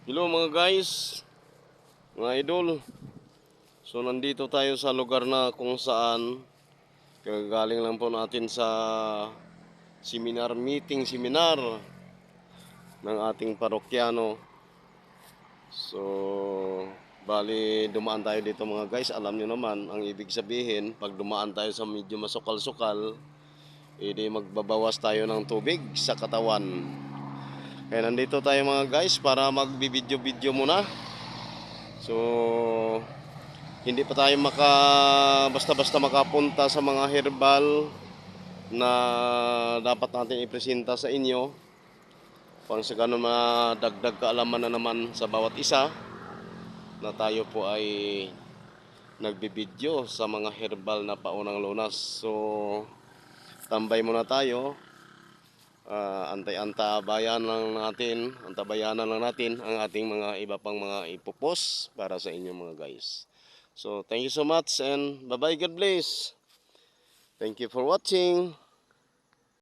Hello mga guys, mga idol. So nandito tayo sa lugar na kung saan kagaling lang po natin sa seminar ng ating parokyano. So bali dumaan tayo dito mga guys. Alam nyo naman ang ibig sabihin pag dumaan tayo sa medyo masukal-sukal, edi magbabawas tayo ng tubig sa katawan. Kaya nandito tayo mga guys para magbibideo-video muna. So hindi pa tayo basta-basta makapunta sa mga herbal na dapat natin ipresenta sa inyo. Pang sa ganun madagdag kaalaman na naman sa bawat isa na tayo po ay nagbibideo sa mga herbal na paunang lunas. So tambay muna tayo. Antabayanan lang natin ang ating mga iba pang mga ipopos para sa inyo mga guys. So thank you so much and bye bye, God bless. Thank you for watching.